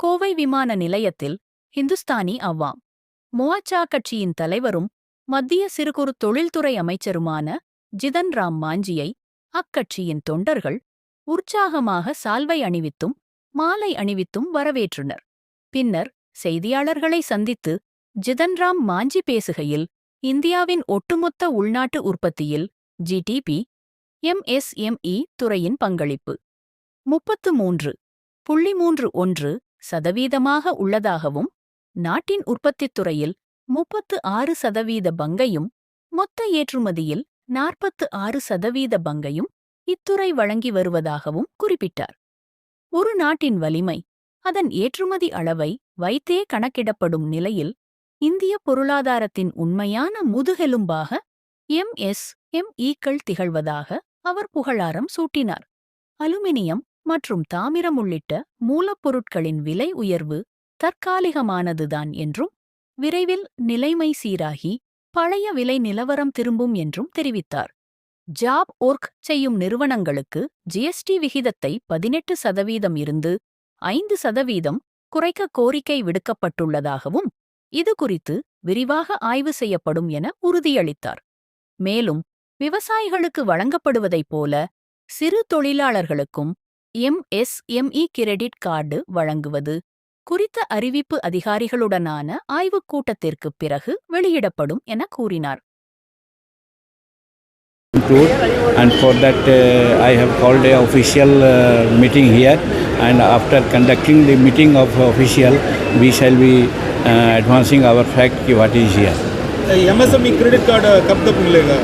கோவை விமான நிலையத்தில் ஹிந்துஸ்தானி அவ்வாம் மோர்ச்சா கட்சியின் தலைவரும் மத்திய சிறு குறு தொழில்துறை அமைச்சருமான ஜிதன் ராம் மாஞ்சியை அக்கட்சியின் தொண்டர்கள் உற்சாகமாக சால்வை அணிவித்தும் மாலை அணிவித்தும் வரவேற்றனர். பின்னர் செய்தியாளர்களை சந்தித்து ஜிதன்ராம் மாஞ்சி பேசுகையில், இந்தியாவின் ஒட்டுமொத்த உள்நாட்டு உற்பத்தியில் ஜிடிபி எம்எஸ்எம்இ துறையின் பங்களிப்பு 33.31% உள்ளதாகவும், நாட்டின் உற்பத்தித் துறையில் 36% பங்கையும் மொத்த ஏற்றுமதியில் 46% பங்கையும் இத்துறை வழங்கி வருவதாகவும் குறிப்பிட்டார். ஒரு நாட்டின் வலிமை அதன் ஏற்றுமதி அளவை வைத்தே கணக்கிடப்படும் நிலையில், இந்திய பொருளாதாரத்தின் உண்மையான முதுகெலும்பாக எம்எஸ்எம்இக்கள் திகழ்வதாக அவர் புகழாரம் சூட்டினார். அலுமினியம் மற்றும் தாமிரம் உள்ளிட்ட மூலப்பொருட்களின் விலை உயர்வு தற்காலிகமானதுதான் என்றும், விரைவில் நிலைமை சீராகி பழைய விலை நிலவரம் திரும்பும் என்றும் தெரிவித்தார். ஜாப் ஒர்க் செய்யும் நிறுவனங்களுக்கு ஜிஎஸ்டி விகிதத்தை 18% இருந்து 5% குறைக்க கோரிக்கை விடுக்கப்பட்டுள்ளதாகவும், இதுகுறித்து விரிவாக ஆய்வு செய்யப்படும் என உறுதியளித்தார். மேலும் விவசாயிகளுக்கு வழங்கப்படுவதைப் போல சிறு தொழிலாளர்களுக்கும் எம்எஸ்எம்இ கிரெடிட் கார்டு வழங்குவது குறித்த அறிவிப்பு அதிகாரிகளுடனான ஆய்வுக் கூட்டத்திற்குப் பிறகு வெளியிடப்படும் என கூறினார். And for that I have called a official meeting here, and after conducting the meeting of official, we shall be advancing our fact ki what is here. MSME credit card कब तक मिलेगा?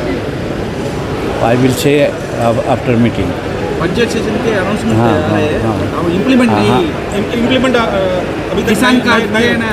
I will say after meeting. Budget session के announcement है, अब implement अभी तक किसान card है ना.